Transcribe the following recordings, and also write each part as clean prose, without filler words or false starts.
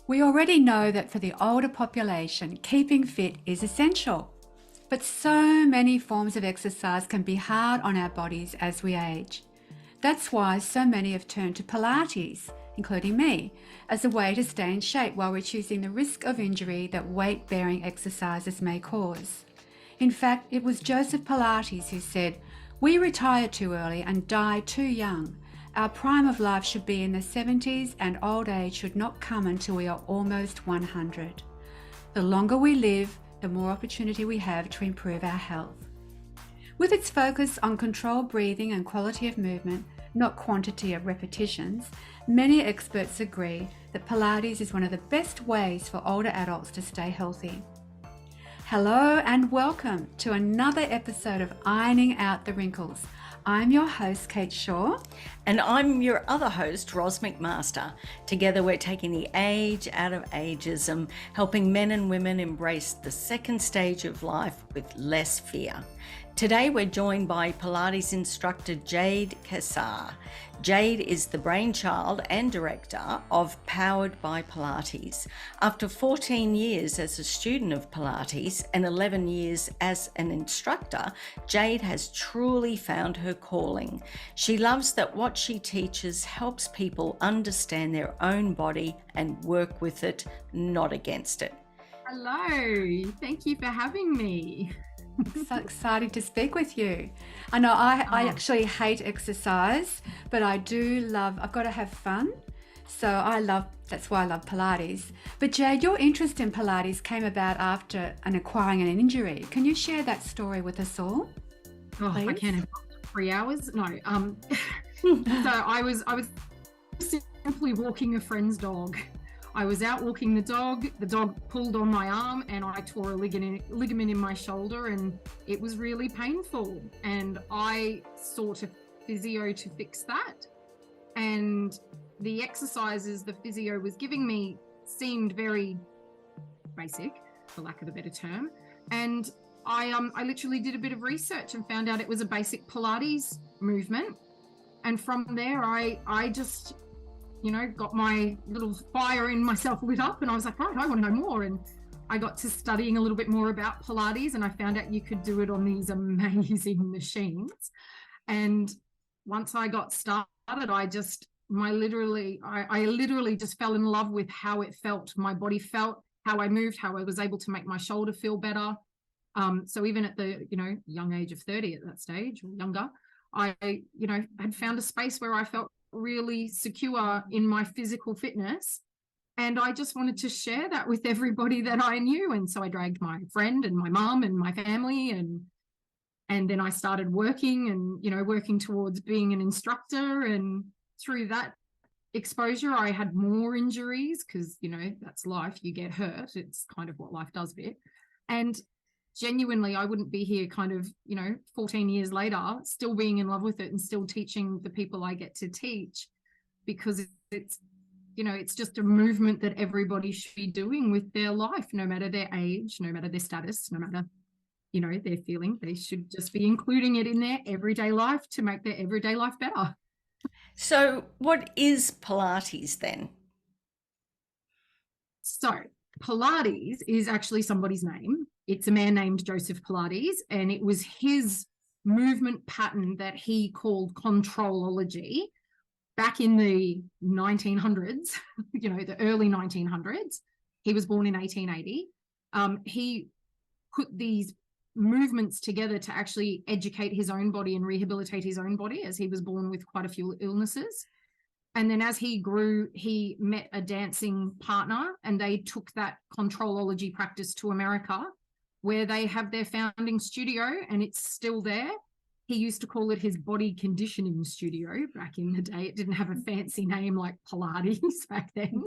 We already know that for the older population, keeping fit is essential. But so many forms of exercise can be hard on our bodies as we age. That's why so many have turned to Pilates, including me, as a way to stay in shape while reducing the risk of injury that weight-bearing exercises may cause. In fact, it was Joseph Pilates who said, "We retire too early and die too young. Our prime of life should be in the 70s and old age should not come until we are almost 100. The longer we live, the more opportunity we have to improve our health." With its focus on controlled breathing and quality of movement, not quantity of repetitions, many experts agree that Pilates is one of the best ways for older adults to stay healthy. Hello and welcome to another episode of Ironing Out the Wrinkles. I'm your host, Kate Shaw. And I'm your other host, Ros McMaster. Together we're taking the age out of ageism, helping men and women embrace the second stage of life with less fear. Today we're joined by Pilates instructor Jade Cassar. Jade is the brainchild and director of Powered by Pilates. After 14 years as a student of Pilates and 11 years as an instructor, Jade has truly found her calling. She loves that what she teaches helps people understand their own body and work with it, not against it. Hello, thank you for having me. So exciting to speak with you. I know I actually hate exercise, but I do love, I've got to have fun. So that's why I love Pilates. But Jade, your interest in Pilates came about after acquiring an injury. Can you share that story with us all? Oh, please? I can't have 3 hours. No. So I was simply walking a friend's dog. I was out walking the dog pulled on my arm and I tore a ligament in my shoulder and it was really painful. And I sought a physio to fix that. And the exercises the physio was giving me seemed very basic, for lack of a better term. And I literally did a bit of research and found out it was a basic Pilates movement. And from there, I just got my little fire in myself lit up and I was like, right, I want to know more. And I got to studying a little bit more about Pilates and I found out you could do it on these amazing machines. And once I got started, I literally just fell in love with how it felt. My body felt, how I moved, how I was able to make my shoulder feel better. So even at the, young age of 30 at that stage or younger, I had found a space where I felt really secure in my physical fitness, and I just wanted to share that with everybody that I knew. And so I dragged my friend and my mum and my family, and then I started working and working towards being an instructor. And through that exposure I had more injuries because that's life, you get hurt, it's kind of what life does a bit. And genuinely I wouldn't be here 14 years later still being in love with it and still teaching the people I get to teach, because it's just a movement that everybody should be doing with their life, no matter their age, no matter their status, no matter their feeling. They should just be including it in their everyday life to make their everyday life better. So what is Pilates then? So Pilates is actually somebody's name. It's a man named Joseph Pilates, and it was his movement pattern that he called controlology back in the 1900s, the early 1900s. He was born in 1880. He put these movements together to actually educate his own body and rehabilitate his own body, as he was born with quite a few illnesses. And then as he grew, he met a dancing partner and they took that controlology practice to America, where they have their founding studio, and it's still there. He used to call it his body conditioning studio back in the day. It didn't have a fancy name like Pilates back then.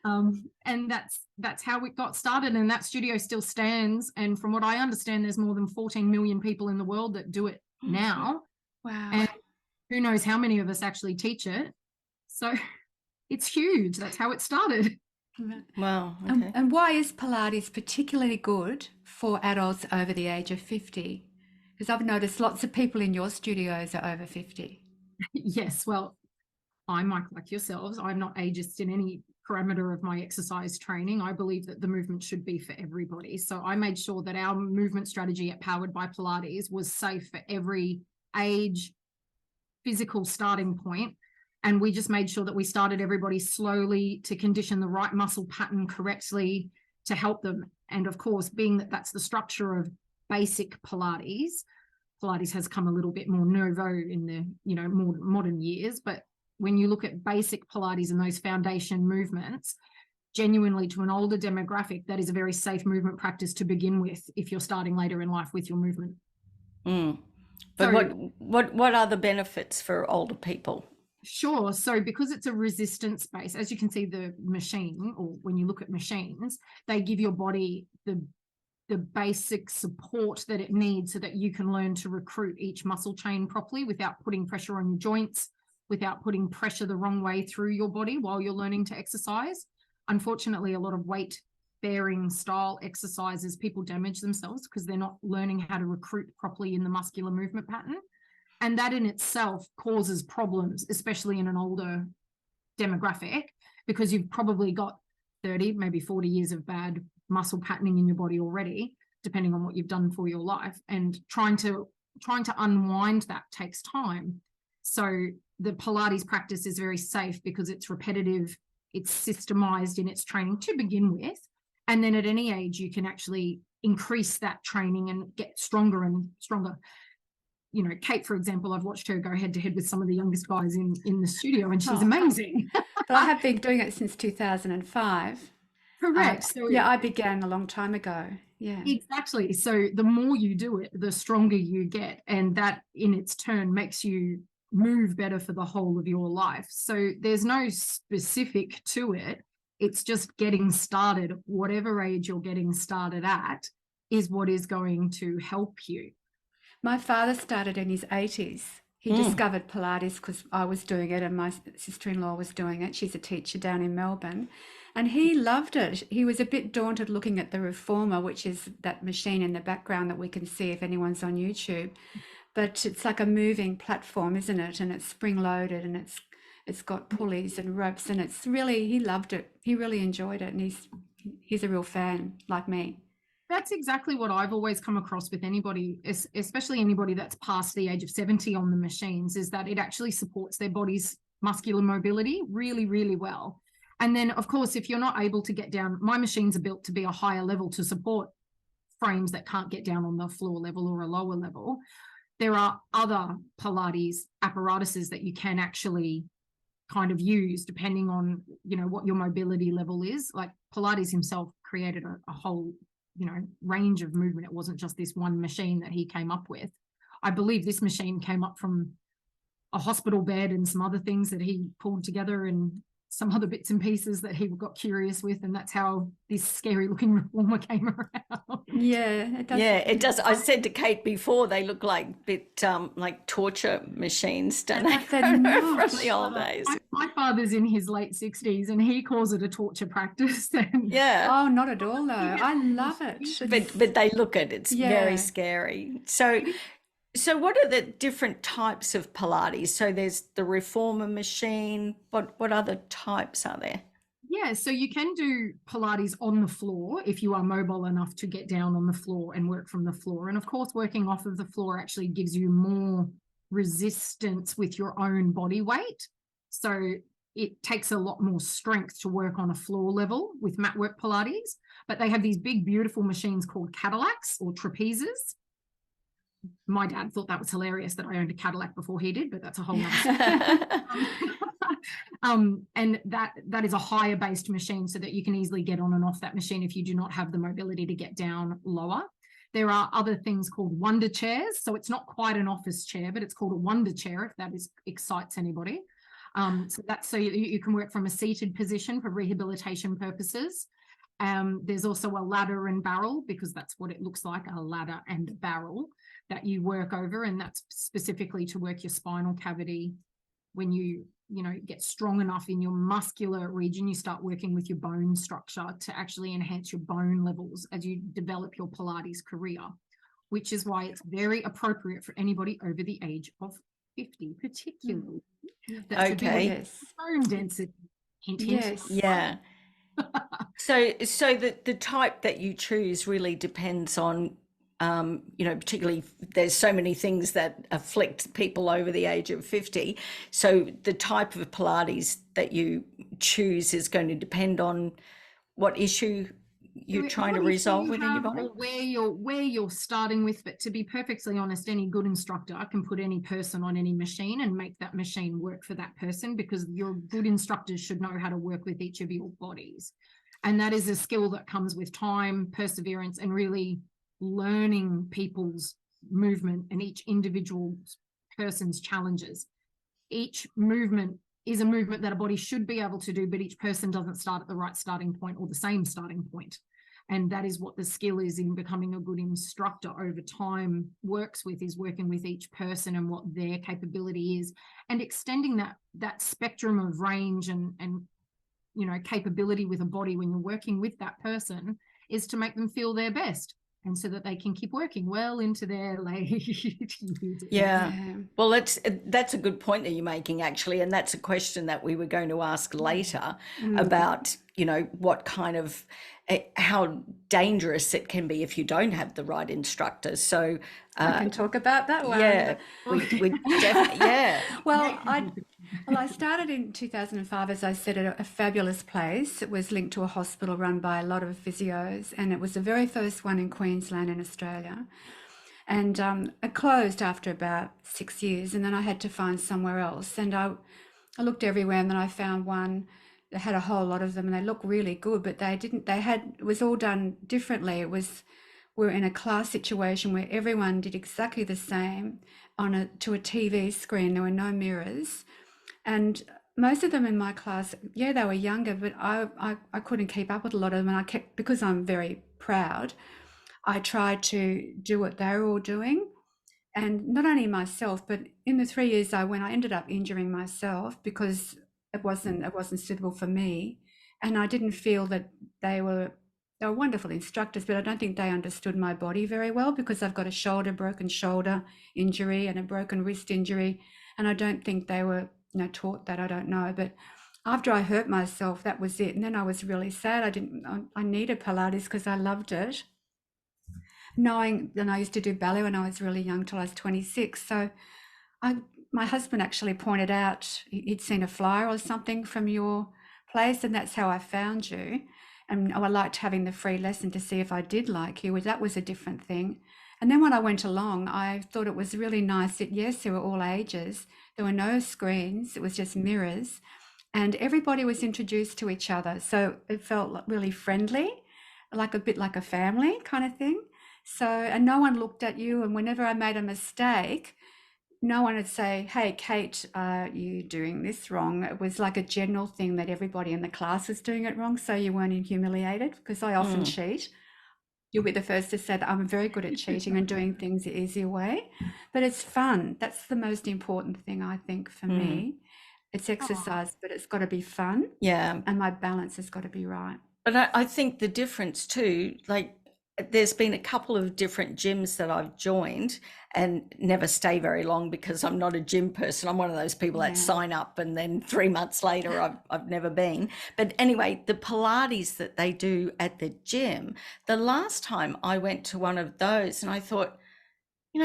And that's how it got started, and that studio still stands. And from what I understand, there's more than 14 million people in the world that do it now. Wow. And who knows how many of us actually teach it. So it's huge. That's how it started. Wow. Okay. And why is Pilates particularly good for adults over the age of 50? Because I've noticed lots of people in your studios are over 50. Yes, well, I'm like yourselves, I'm not ageist in any parameter of my exercise training. I believe that the movement should be for everybody. So I made sure that our movement strategy at Powered by Pilates was safe for every age, physical starting point. And we just made sure that we started everybody slowly to condition the right muscle pattern correctly to help them. And of course, being that that's the structure of basic Pilates, Pilates has come a little bit more nouveau in the, more modern years. But when you look at basic Pilates and those foundation movements, genuinely to an older demographic, that is a very safe movement practice to begin with if you're starting later in life with your movement. But so, what are the benefits for older people? Sure. So because it's a resistance base, as you can see, the machine, or when you look at machines, they give your body the basic support that it needs so that you can learn to recruit each muscle chain properly without putting pressure on your joints, without putting pressure the wrong way through your body while you're learning to exercise. Unfortunately, a lot of weight bearing style exercises, people damage themselves because they're not learning how to recruit properly in the muscular movement pattern. And that in itself causes problems, especially in an older demographic, because you've probably got 30, maybe 40 years of bad muscle patterning in your body already, depending on what you've done for your life. And trying to unwind that takes time. So the Pilates practice is very safe because it's repetitive, it's systemized in its training to begin with. And then at any age, you can actually increase that training and get stronger and stronger. Kate, for example, I've watched her go head to head with some of the youngest guys in the studio, and she's amazing. But I have been doing it since 2005. Correct. So I began a long time ago. Yeah, exactly. So the more you do it, the stronger you get, and that in its turn makes you move better for the whole of your life. So there's no specific to it. It's just getting started. Whatever age you're getting started at is what is going to help you. My father started in his 80s. He discovered Pilates because I was doing it and my sister-in-law was doing it. She's a teacher down in Melbourne. And he loved it. He was a bit daunted looking at the reformer, which is that machine in the background that we can see if anyone's on YouTube. But it's like a moving platform, isn't it? And it's spring-loaded and it's got pulleys and ropes, and it's really, he loved it. He really enjoyed it, and he's a real fan like me. That's exactly what I've always come across with anybody, especially anybody that's past the age of 70 on the machines, is that it actually supports their body's muscular mobility really, really well. And then, of course, if you're not able to get down, my machines are built to be a higher level to support frames that can't get down on the floor level or a lower level. There are other Pilates apparatuses that you can actually kind of use depending on, what your mobility level is. Like Pilates himself created a whole range of movement. It wasn't just this one machine that he came up with. I believe this machine came up from a hospital bed and some other things that he pulled together and some other bits and pieces that he got curious with, and that's how this scary looking reformer came around. Yeah, it does. Yeah, it does. I said to Kate before, they look like bit like torture machines, don't they? From the old days. My father's in his late 60s and he calls it a torture practice. And yeah. Oh, not at all though. I love it. But they look at it. It's very scary. So what are the different types of Pilates? So there's the reformer machine. What other types are there? Yeah, so you can do Pilates on the floor if you are mobile enough to get down on the floor and work from the floor. And of course, working off of the floor actually gives you more resistance with your own body weight. So it takes a lot more strength to work on a floor level with mat work Pilates. But they have these big, beautiful machines called Cadillacs or trapezes. My dad thought that was hilarious that I owned a Cadillac before he did, but that's a whole nother and that is a higher based machine so that you can easily get on and off that machine if you do not have the mobility to get down lower. There are other things called wonder chairs. So it's not quite an office chair, but it's called a wonder chair if that excites anybody. So that's so you can work from a seated position for rehabilitation purposes. There's also a ladder and barrel, because that's what it looks like, a ladder and barrel that you work over, and that's specifically to work your spinal cavity. When you get strong enough in your muscular region, you start working with your bone structure to actually enhance your bone levels as you develop your Pilates career, which is why it's very appropriate for anybody over the age of 50, particularly. Yeah. That's Okay. Yes. bone density. Hint, hint. Yes. Yeah. So the type that you choose really depends on, particularly there's so many things that afflict people over the age of 50. So the type of Pilates that you choose is going to depend on what issue you're trying to What issue resolve you within your have body. or where you're starting with. But to be perfectly honest, any good instructor can put any person on any machine and make that machine work for that person, because your good instructors should know how to work with each of your bodies. And that is a skill that comes with time, perseverance, and really learning people's movement and each individual person's challenges. Each movement is a movement that a body should be able to do, but each person doesn't start at the right starting point or the same starting point. And that is what the skill is in becoming a good instructor over time works with, is working with each person and what their capability is, and extending that spectrum of range and capability with a body when you're working with that person, is to make them feel their best, and so that they can keep working well into their late years. Yeah. Well, that's a good point that you're making, actually, and that's a question that we were going to ask later about, what kind of how dangerous it can be if you don't have the right instructor. So I can talk about that one. yeah, we definitely, yeah. Well, I started in 2005, as I said, at a fabulous place. It was linked to a hospital run by a lot of physios, and it was the very first one in Queensland in Australia. And it closed after about 6 years, and then I had to find somewhere else. And I looked everywhere, and then I found one that had a whole lot of them, and they looked really good, but it was all done differently. We're in a class situation where everyone did exactly the same to a TV screen. There were no mirrors. And most of them in my class, they were younger, but I couldn't keep up with a lot of them. And because I'm very proud, I tried to do what they were all doing. And not only myself, but in the 3 years I ended up injuring myself because it wasn't suitable for me. And I didn't feel that they were wonderful instructors, but I don't think they understood my body very well, because I've got a broken shoulder injury and a broken wrist injury. And I don't think they were taught that. I don't know. But after I hurt myself, that was it. And then I was really sad. I needed Pilates because I loved it. Knowing that I used to do ballet when I was really young, till I was 26. So my husband actually pointed out he'd seen a flyer or something from your place, and that's how I found you. And I liked having the free lesson to see if I did like you. That was a different thing. And then when I went along, I thought it was really nice that, yes, there were all ages. There were no screens. It was just mirrors. And everybody was introduced to each other. So it felt really friendly, like a bit like a family kind of thing. So, and no one looked at you. And whenever I made a mistake, no one would say, "Hey, Kate, are you doing this wrong?" It was like a general thing that everybody in the class was doing it wrong. So you weren't humiliated, because I often cheat. You'll be the first to say that I'm very good at cheating and doing things the easier way. But it's fun. That's the most important thing, I think, for me. It's exercise, but it's got to be fun. Yeah. And my balance has got to be right. But I think the difference too, like, there's been a couple of different gyms that I've joined and never stay very long, because I'm not a gym person. I'm one of those people that sign up and then 3 months later I've never been. But anyway, the Pilates that they do at the gym, the last time I went to one of those, and I thought,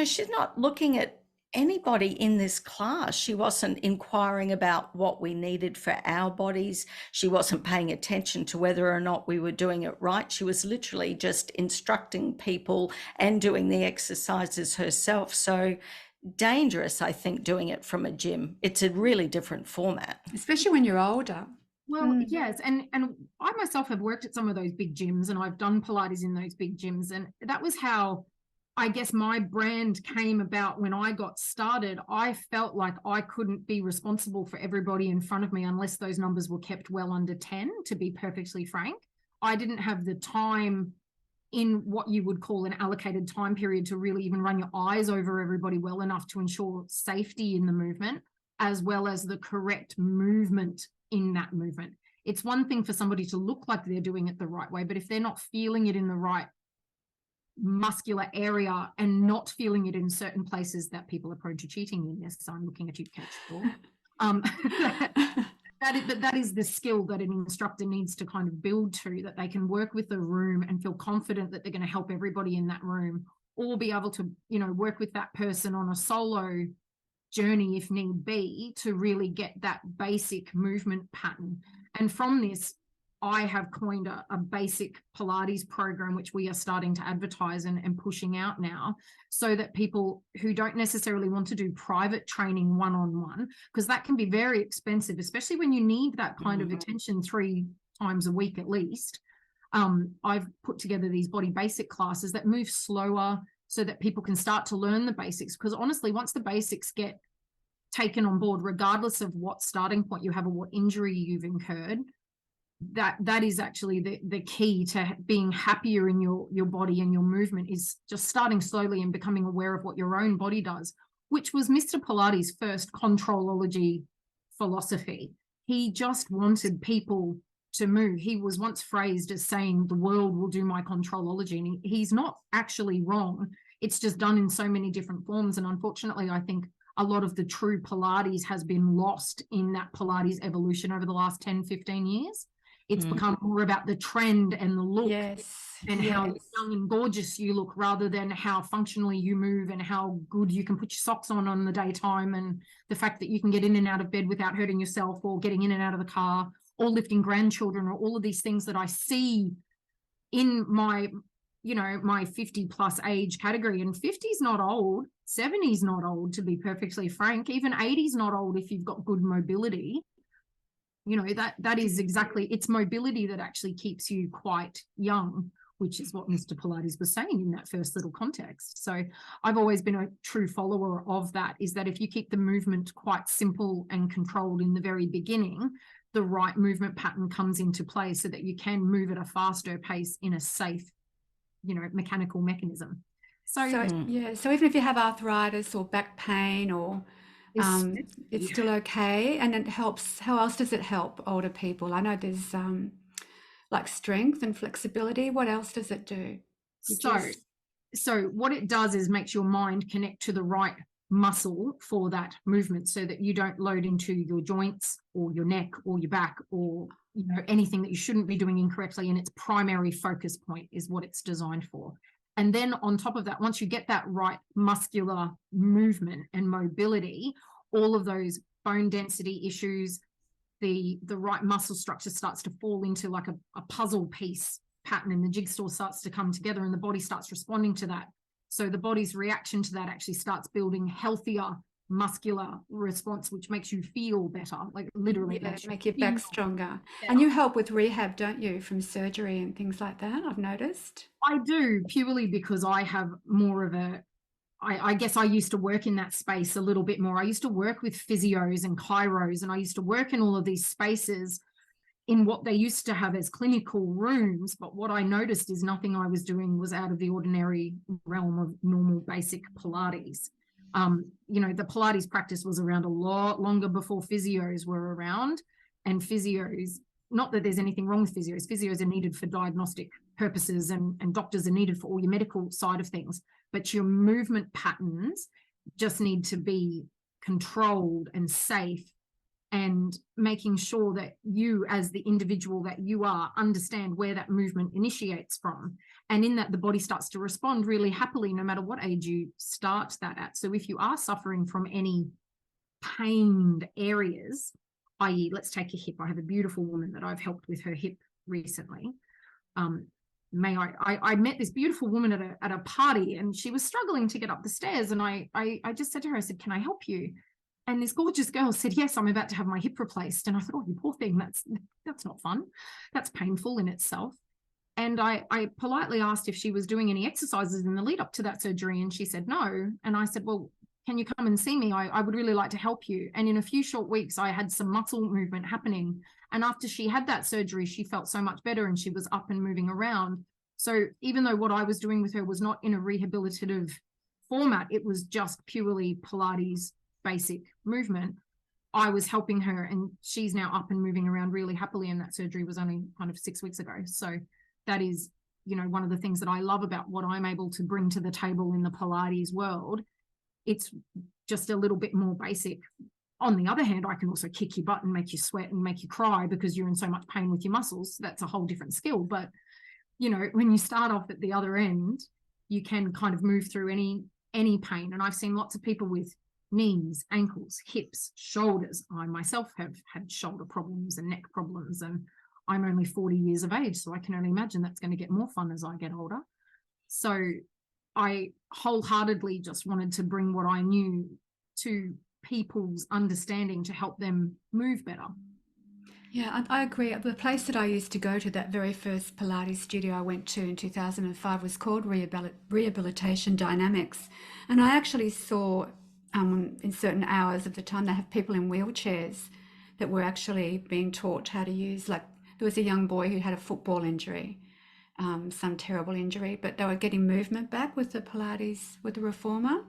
she's not looking at anybody in this class. She wasn't inquiring about what we needed for our bodies. She wasn't paying attention to whether or not we were doing it right. She was literally just instructing people and doing the exercises herself. So dangerous, I think, doing it from a gym. It's a really different format. Especially when you're older. Well, yes. And I myself have worked at some of those big gyms, and I've done Pilates in those big gyms. And that was how, I guess, my brand came about. When I got started, I felt like I couldn't be responsible for everybody in front of me unless those numbers were kept well under 10, to be perfectly frank. I didn't have the time in what you would call an allocated time period to really even run your eyes over everybody well enough to ensure safety in the movement, as well as the correct movement in that movement. It's one thing for somebody to look like they're doing it the right way, but if they're not feeling it in the right muscular area and not feeling it in certain places that people are prone to cheating in. Yes, I'm looking at you, Coach. That is the skill that an instructor needs to kind of build to, that they can work with the room and feel confident that they're going to help everybody in that room, or be able to, you know, work with that person on a solo journey if need be, to really get that basic movement pattern. And from this, I have coined a basic Pilates program, which we are starting to advertise and pushing out now, so that people who don't necessarily want to do private training one-on-one, because that can be very expensive, especially when you need that kind of attention 3 times a week at least. I've put together these body basic classes that move slower so that people can start to learn the basics. Because honestly, once the basics get taken on board, regardless of what starting point you have or what injury you've incurred, that is actually the key to being happier in your body and your movement, is just starting slowly and becoming aware of what your own body does, which was Mr. Pilates' first controlology philosophy. He just wanted people to move. He was once phrased as saying, the world will do my controlology, and he's not actually wrong. It's just done in so many different forms, and unfortunately I think a lot of the true Pilates has been lost in that Pilates evolution over the last 10-15 years. It's become more about the trend and the look, and how young and gorgeous you look, rather than how functionally you move and how good you can put your socks on the daytime, and the fact that you can get in and out of bed without hurting yourself, or getting in and out of the car, or lifting grandchildren, or all of these things that I see in my, you know, my 50 plus age category. And 50 is not old, 70 is not old, to be perfectly frank. Even 80 is not old if you've got good mobility. You know, that is exactly, it's mobility that actually keeps you quite young, which is what Mr. Pilates was saying in that first little context. So I've always been a true follower of that, is that if you keep the movement quite simple and controlled in the very beginning, the right movement pattern comes into play so that you can move at a faster pace in a safe, you know, mechanical mechanism. So even if you have arthritis or back pain, or it's still okay, and it helps. How else does it help older people? I know there's like strength and flexibility. What else does it do? So what it does is makes your mind connect to the right muscle for that movement, so that you don't load into your joints or your neck or your back, or, you know, anything that you shouldn't be doing incorrectly. And its primary focus point is what it's designed for. And then on top of that, once you get that right muscular movement and mobility, all of those bone density issues, the right muscle structure starts to fall into like a puzzle piece pattern, and the jigsaw starts to come together, and the body starts responding to that. So the body's reaction to that actually starts building healthier muscular response, which makes you feel better, like literally make your back stronger. And you help with rehab, don't you, from surgery and things like that, I've noticed. I do, purely because I have more of a, I guess I used to work in that space a little bit more. I used to work with physios and chiros, and I used to work in all of these spaces in what they used to have as clinical rooms. But what I noticed is nothing I was doing was out of the ordinary realm of normal basic Pilates. You know, the Pilates practice was around a lot longer before physios were around. And physios, not that there's anything wrong with physios, physios are needed for diagnostic purposes, and doctors are needed for all your medical side of things. But your movement patterns just need to be controlled and safe, and making sure that you, as the individual that you are, understand where that movement initiates from. And in that, the body starts to respond really happily, no matter what age you start that at. So if you are suffering from any pained areas, i.e., let's take a hip. I have a beautiful woman that I've helped with her hip recently. I met this beautiful woman at a party, and she was struggling to get up the stairs. And I just said to her, I said, "Can I help you?" And this gorgeous girl said, "Yes, I'm about to have my hip replaced." And I thought, "Oh, you poor thing, that's not fun. That's painful in itself." And I politely asked if she was doing any exercises in the lead up to that surgery, and she said no. And I said, "Well, can you come and see me? I would really like to help you." And in a few short weeks, I had some muscle movement happening. And after she had that surgery, she felt so much better, and she was up and moving around. So even though what I was doing with her was not in a rehabilitative format, it was just purely Pilates basic movement, I was helping her, and she's now up and moving around really happily. And that surgery was only kind of 6 weeks ago. So that is you know, one of the things that I love about what I'm able to bring to the table in the Pilates world. It's just a little bit more basic. On the other hand, I can also kick your butt and make you sweat and make you cry because you're in so much pain with your muscles. That's a whole different skill. But, you know, when you start off at the other end, you can kind of move through any pain. And I've seen lots of people with knees, ankles, hips, shoulders. I myself have had shoulder problems and neck problems, and I'm only 40 years of age, so I can only imagine that's going to get more fun as I get older. So I wholeheartedly just wanted to bring what I knew to people's understanding to help them move better. Yeah, I agree. The place that I used to go to, that very first Pilates studio I went to in 2005, was called Rehabilitation Dynamics. And I actually saw in certain hours of the time, they have people in wheelchairs that were actually being taught how to use, like there was a young boy who had a football injury, some terrible injury, but they were getting movement back with the Pilates, with the reformer,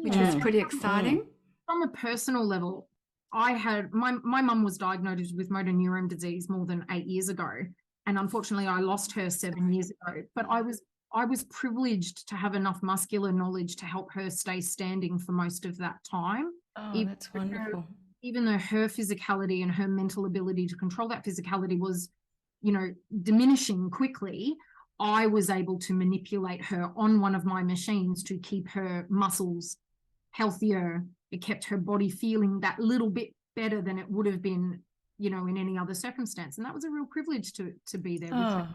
which was pretty exciting. From a personal level, I had my mum was diagnosed with motor neuron disease more than 8 years ago, and unfortunately I lost her 7 years ago. But I was privileged to have enough muscular knowledge to help her stay standing for most of that time. Oh, that's wonderful. Even though her physicality and her mental ability to control that physicality was, you know, diminishing quickly, I was able to manipulate her on one of my machines to keep her muscles healthier. It kept her body feeling that little bit better than it would have been, you know, in any other circumstance. And that was a real privilege to be there with her.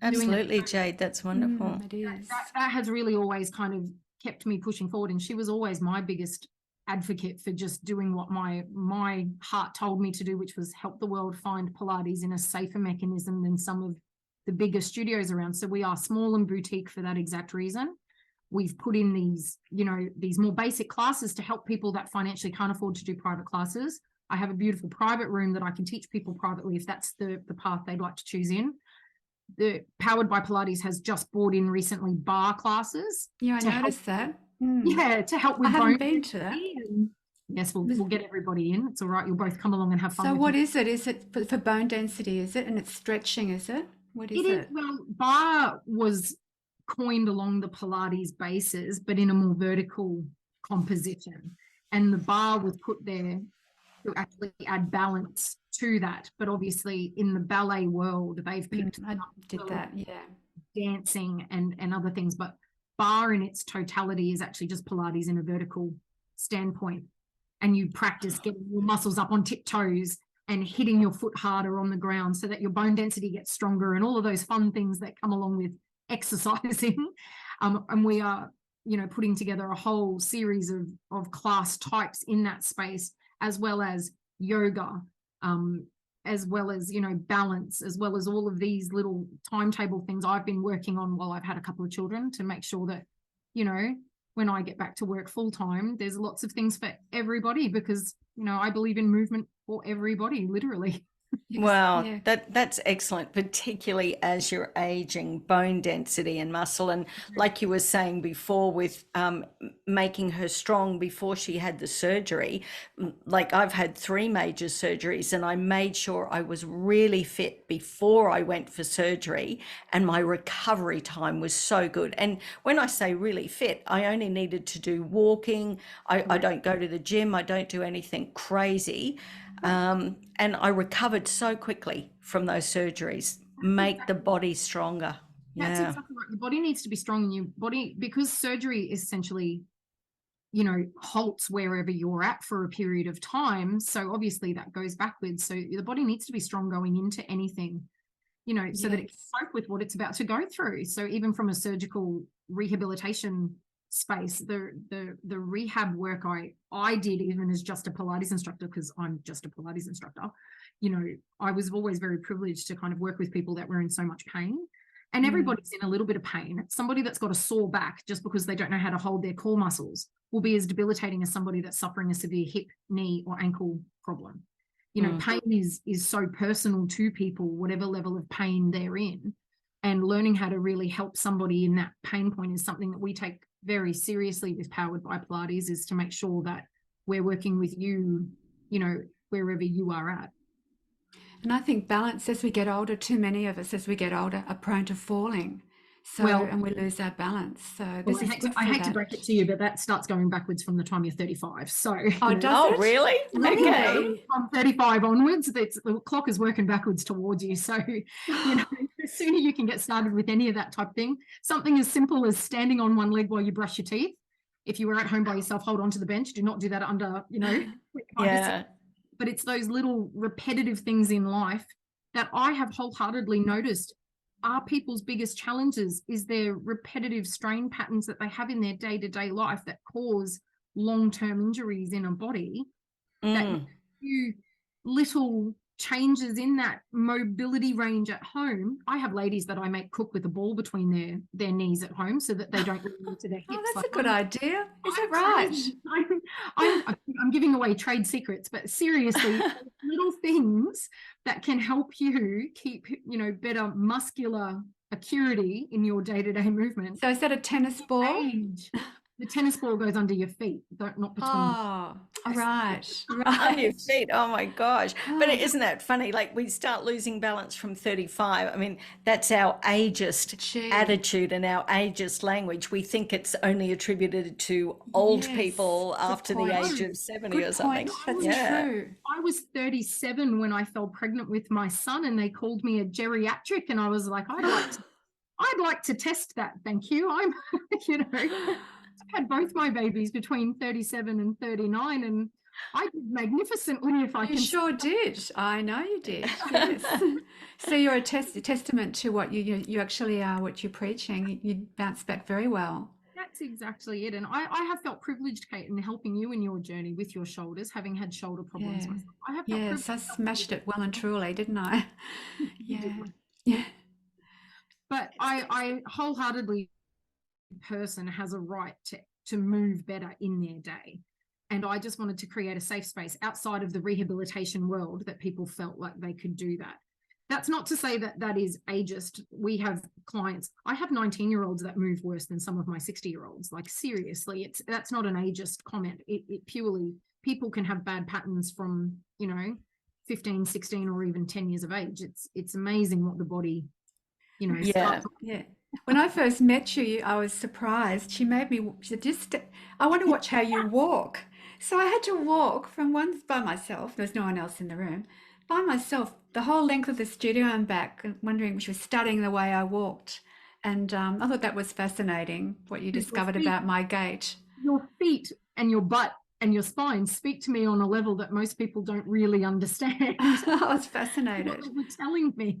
Absolutely, Jade. That's wonderful. It is. That has really always kind of kept me pushing forward. And she was always my biggest advocate for just doing what my heart told me to do, which was help the world find Pilates in a safer mechanism than some of the bigger studios around. So we are small and boutique for that exact reason. We've put in these, you know, these more basic classes to help people that financially can't afford to do private classes. I have a beautiful private room that I can teach people privately if that's the path they'd like to choose in. The Powered by Pilates has just brought in recently bar classes. Yeah, I noticed that. Yeah, to help with I haven't been to that. Yes, we'll get everybody in. It's all right. You'll both come along and have fun. So what is it? Is it for bone density, is it? And it's stretching, is it? What is it? Well, bar was coined along the Pilates bases, but in a more vertical composition. And the bar was put there to actually add balance to that. But obviously in the ballet world, they've picked I did that, yeah. Dancing and other things. But bar in its totality is actually just Pilates in a vertical standpoint. And you practice getting your muscles up on tiptoes and hitting your foot harder on the ground so that your bone density gets stronger and all of those fun things that come along with exercising. And we are, you know, putting together a whole series of class types in that space, as well as yoga, as well as, you know, balance, as well as all of these little timetable things I've been working on while I've had a couple of children to make sure that, you know, when I get back to work full time, there's lots of things for everybody because, you know, I believe in movement for everybody, literally. Wow, Yeah. that's excellent, particularly as you're aging, bone density and muscle. And like you were saying before with making her strong before she had the surgery, like I've had 3 major surgeries and I made sure I was really fit before I went for surgery, and my recovery time was so good. And when I say really fit, I only needed to do walking. I don't go to the gym. I don't do anything crazy. And I recovered so quickly from those surgeries. Make the body stronger. That's exactly right. The body needs to be strong in your body because surgery essentially, you know, halts wherever you're at for a period of time. So obviously that goes backwards. So the body needs to be strong going into anything, you know, so that it can cope with what it's about to go through. So even from a surgical rehabilitation space, the rehab work I did even as just a Pilates instructor, because I'm just a Pilates instructor, you know, I was always very privileged to kind of work with people that were in so much pain. And everybody's in a little bit of pain. Somebody that's got a sore back just because they don't know how to hold their core muscles will be as debilitating as somebody that's suffering a severe hip, knee, or ankle problem. You know, pain is so personal to people, whatever level of pain they're in. And learning how to really help somebody in that pain point is something that we take very seriously with Powered by Pilates, is to make sure that we're working with you, you know, wherever you are at. And I think balance, as we get older, too many of us as we get older are prone to falling. So, Well, and we lose our balance. So well, this is good for I hate to that. break it to you, but that starts going backwards from the time you're 35. So, Oh, does it? Really? Okay. From 35 onwards, the clock is working backwards towards you. So, the sooner you can get started with any of that type of thing, something as simple as standing on one leg while you brush your teeth. If you were at home by yourself, hold on to the bench. Do not do that under, Yeah. But it's those little repetitive things in life that I have wholeheartedly noticed are people's biggest challenges, is their repetitive strain patterns that they have in their day-to-day life that cause long-term injuries in a body. That few little changes in that mobility range at home. I have ladies that I make cook with a ball between their knees at home so that they don't lean into their hips. Oh, that's a good idea. Is that right? I'm giving away trade secrets, but seriously, little things that can help you keep, better muscular acuity in your day-to-day movement. So is that a tennis ball? The tennis ball goes under your feet, not between. Oh, right. On your feet. Oh my gosh. But isn't that funny? Like, we start losing balance from 35. I mean, that's our ageist attitude and our ageist language. We think it's only attributed to old people after the age of 70 or something. That's true. I was 37 when I fell pregnant with my son, and they called me a geriatric, and I was like, I'd like to test that, thank you. I'm, I've had both my babies between 37 and 39, and I did magnificently. If I You can. sure did. I know you did. Yes. So you're a testament to what you actually are, what you're preaching. You bounce back very well. That's exactly it. And I have felt privileged, Kate, in helping you in your journey with your shoulders, having had shoulder problems myself. I have felt Yes, I smashed it well and truly, didn't I? Yeah. But I wholeheartedly, person has a right to move better in their day. And I just wanted to create a safe space outside of the rehabilitation world that people felt like they could do that. That's not to say that that is ageist. We have clients. I have 19-year-olds that move worse than some of my 60-year-olds. Like, seriously, that's not an ageist comment. It purely, people can have bad patterns from, 15, 16, or even 10 years of age. It's amazing what the body, Yeah. When I first met you, I was surprised. She said, I want to watch how you walk. So I had to walk from one by myself. There's no one else in the room. By myself, the whole length of the studio and back, wondering, she was studying the way I walked. And I thought that was fascinating, what you discovered about my gait. Your feet and your butt and your spine speak to me on a level that most people don't really understand. I was fascinated. What you were telling me.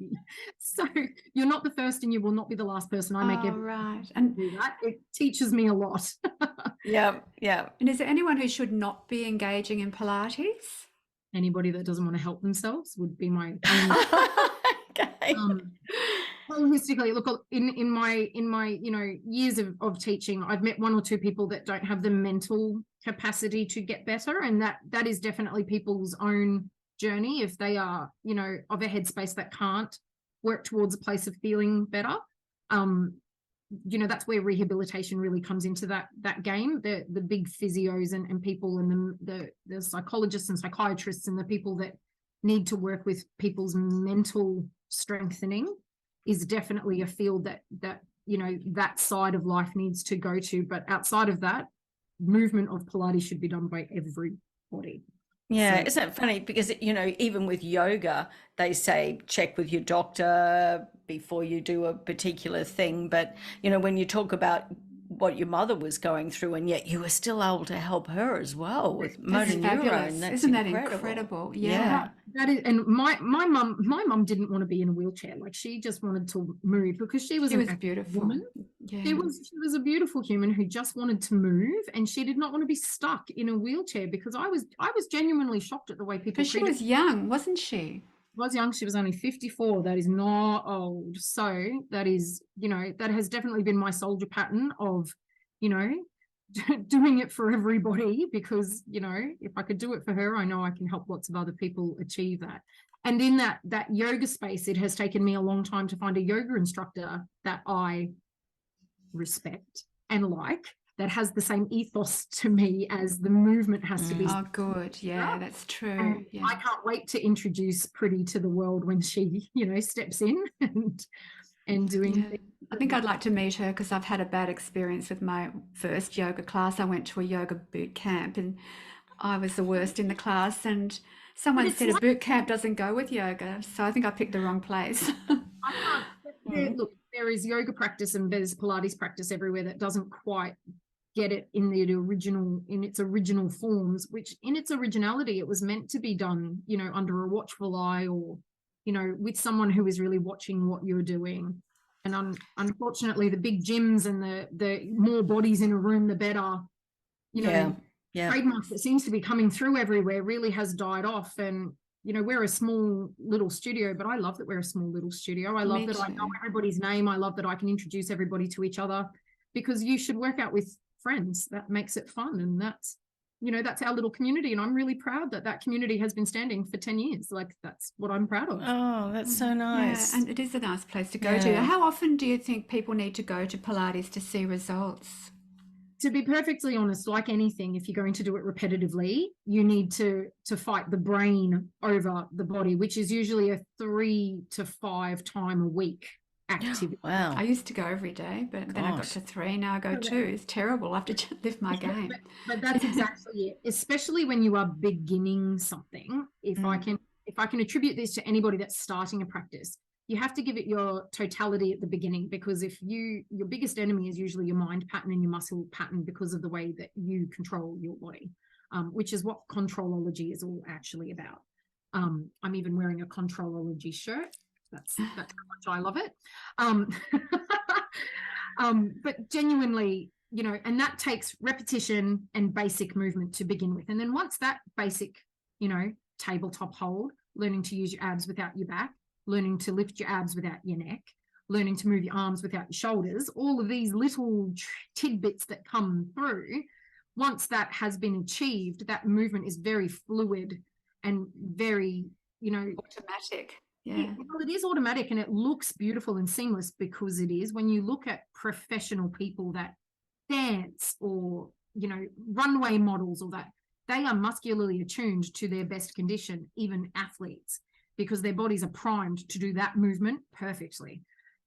So you're not the first, and you will not be the last person I make ever do that. It teaches me a lot. Yeah. And is there anyone who should not be engaging in Pilates? Anybody that doesn't want to help themselves would be my Okay. Holistically, look, in my years of teaching, I've met one or two people that don't have the mental capacity to get better, and that is definitely people's own journey. If they are of a headspace that can't work towards a place of feeling better, that's where rehabilitation really comes into that game. The big physios and people, and the psychologists and psychiatrists, and the people that need to work with people's mental strengthening is definitely a field that that side of life needs to go to. But outside of that, movement of Pilates should be done by everybody. Yeah, isn't it funny? Because, even with yoga, they say check with your doctor before you do a particular thing. But, when you talk about what your mother was going through, and yet you were still able to help her as well with motor neurone. Isn't that incredible? Yeah. That is, and my mum didn't want to be in a wheelchair. Like, she just wanted to move because she was a beautiful woman. Yeah. She was a beautiful human who just wanted to move, and she did not want to be stuck in a wheelchair, because I was genuinely shocked at the way people. Because she was young, wasn't she? Was young. She was only 54. That is not old. So that is, that has definitely been my soldier pattern of, doing it for everybody, because, if I could do it for her, I know I can help lots of other people achieve that. And in that yoga space, it has taken me a long time to find a yoga instructor that I respect and like, that has the same ethos to me as the movement has to be. Oh, good. Yeah, that's true. Yeah. I can't wait to introduce Pretty to the world when she, steps in. And and doing Yeah. I think I'd like to meet her because I've had a bad experience with my first yoga class. I went to a yoga boot camp and I was the worst in the class, and but someone it's said a like, boot camp doesn't go with yoga. So I think I picked the wrong place. I can't look, there is yoga practice and there's Pilates practice everywhere that doesn't quite get it in its original forms, which in its originality it was meant to be done, you know, under a watchful eye, or, you know, with someone who is really watching what you're doing. And unfortunately the big gyms and the more bodies in a room the better, you know, trademark that seems to be coming through everywhere really has died off. And you know, we're a small little studio, but I love that we're a small little studio. I love Me that I know too. everybody's name. I love that I can introduce everybody to each other, because you should work out with friends. That makes it fun. And that's, you know, that's our little community. And I'm really proud that that community has been standing for 10 years. Like, that's what I'm proud of. Oh, that's so Yeah, nice. and it is a nice place to go to. Yeah. How often do you think people need to go to Pilates to see results? To be perfectly honest, like anything, if you're going to do it repetitively, you need to fight the brain over the body, which is usually a 3 to 5 time a week activity. Wow. I used to go every day, but then I got Gosh. to 3. Now I go Correct. 2. It's terrible. I have to lift my game. But that's exactly it. Especially when you are beginning something. If I can attribute this to anybody that's starting a practice, you have to give it your totality at the beginning, because your biggest enemy is usually your mind pattern and your muscle pattern, because of the way that you control your body, which is what controlology is all actually about. I'm even wearing a controlology shirt. That's how much I love it. But genuinely, you know, and that takes repetition and basic movement to begin with. And then once that basic, you know, tabletop hold, learning to use your abs without your back, learning to lift your abs without your neck, learning to move your arms without your shoulders, all of these little tidbits that come through, once that has been achieved, that movement is very fluid and very, you know, Automatic. Yeah. well, it is automatic and it looks beautiful and seamless, because it is. When you look at professional people that dance, or, you know, runway models, or that, they are muscularly attuned to their best condition, even athletes, because their bodies are primed to do that movement perfectly.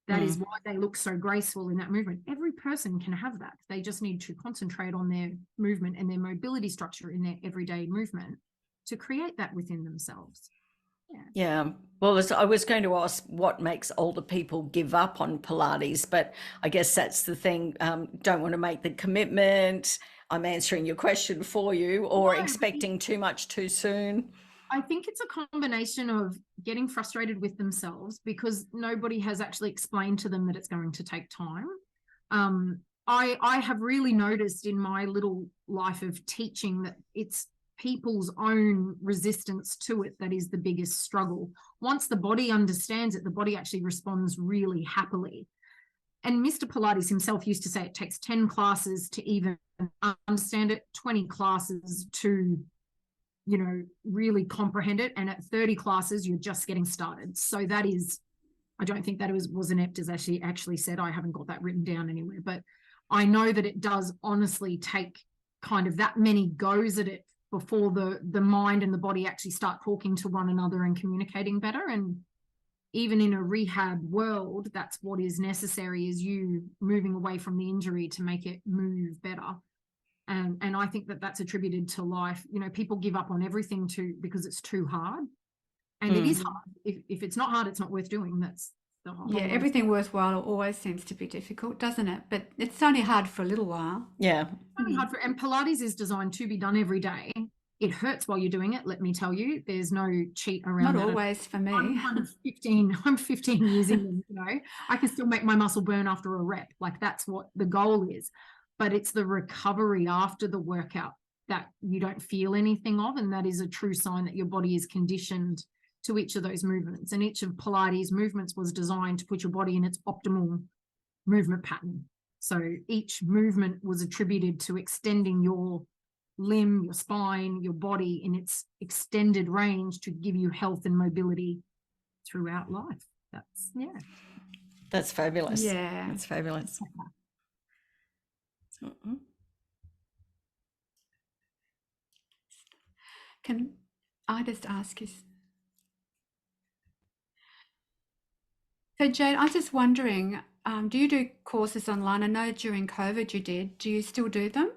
That is why they look so graceful in that movement. Every person can have that. They just need to concentrate on their movement and their mobility structure in their everyday movement to create that within themselves. Yeah. Well, I was going to ask what makes older people give up on Pilates, but I guess that's the thing. Don't want to make the commitment. I'm answering your question for you, or expecting too much too soon. I think it's a combination of getting frustrated with themselves because nobody has actually explained to them that it's going to take time. I have really noticed in my little life of teaching that it's people's own resistance to it that is the biggest struggle. Once the body understands it, the body actually responds really happily. And Mr. Pilates himself used to say it takes 10 classes to even understand it, 20 classes to, you know, really comprehend it. And at 30 classes, you're just getting started. So that is, I don't think that was inept, as actually said. I haven't got that written down anywhere, but I know that it does honestly take kind of that many goes at it before the mind and the body actually start talking to one another and communicating better. And even in a rehab world, that's what is necessary, is you moving away from the injury to make it move better. And I think that that's attributed to life. You know, people give up on everything because it's too hard. And it is hard. If it's not hard, it's not worth doing. That's the whole. Yeah, everything worthwhile always seems to be difficult, doesn't it? But it's only hard for a little while. Yeah. And Pilates is designed to be done every day. It hurts while you're doing it, let me tell you. There's no cheat around Not that. always for me. I'm 15 years in, you know, I can still make my muscle burn after a rep. Like, that's what the goal is. But it's the recovery after the workout that you don't feel anything of. And that is a true sign that your body is conditioned to each of those movements. And each of Pilates movements was designed to put your body in its optimal movement pattern. So each movement was attributed to extending your limb, your spine, your body in its extended range to give you health and mobility throughout life. That's fabulous. Yeah. That's fabulous. Can I just ask you? So Jade, I'm just wondering, do you do courses online? I know during COVID you did. Do you still do them?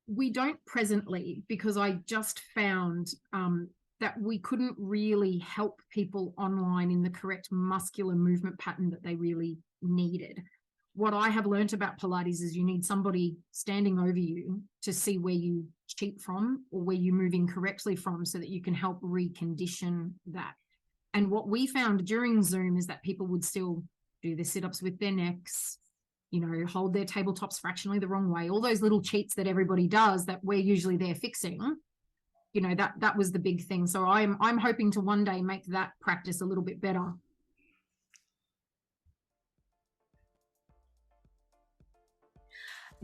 We don't presently, because I just found that we couldn't really help people online in the correct muscular movement pattern that they really needed. What I have learned about Pilates is you need somebody standing over you to see where you cheat from or where you move incorrectly from, so that you can help recondition that. And what we found during Zoom is that people would still do the sit-ups with their necks, hold their tabletops fractionally the wrong way, all those little cheats that everybody does that we're usually there fixing. That was the big thing. So I'm hoping to one day make that practice a little bit better.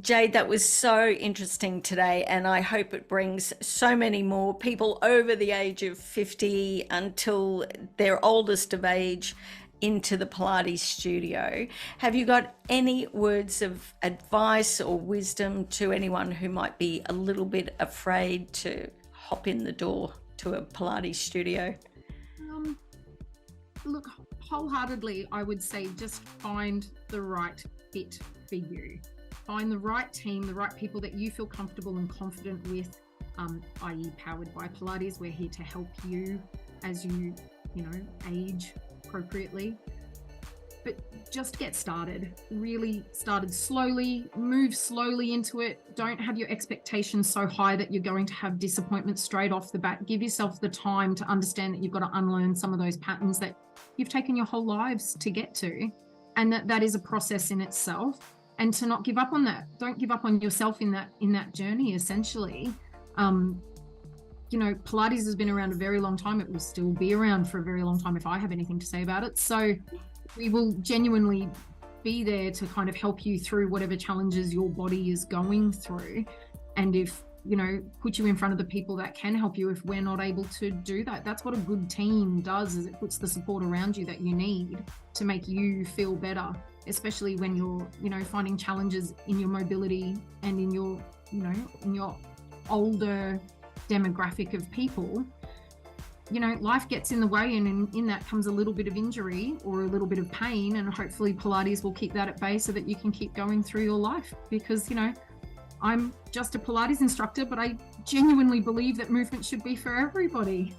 Jade, that was so interesting today, and I hope it brings so many more people over the age of 50 until their oldest of age into the Pilates studio. Have you got any words of advice or wisdom to anyone who might be a little bit afraid to hop in the door to a Pilates studio? Look, wholeheartedly, I would say just find the right fit for you. Find the right team, the right people that you feel comfortable and confident with, i.e. Powered by Pilates. We're here to help you as you age appropriately. But just get started. Really started slowly, move slowly into it. Don't have your expectations so high that you're going to have disappointment straight off the bat. Give yourself the time to understand that you've got to unlearn some of those patterns that you've taken your whole lives to get to, and that is a process in itself. And to not give up on that. Don't give up on yourself in that journey, essentially. Pilates has been around a very long time. It will still be around for a very long time if I have anything to say about it. So we will genuinely be there to kind of help you through whatever challenges your body is going through. And if, put you in front of the people that can help you if we're not able to do that. That's what a good team does, is it puts the support around you that you need to make you feel better, especially when you're, finding challenges in your mobility and in your, in your older demographic of people. Life gets in the way, and in that comes a little bit of injury or a little bit of pain, and hopefully Pilates will keep that at bay so that you can keep going through your life. Because, I'm just a Pilates instructor, but I genuinely believe that movement should be for everybody.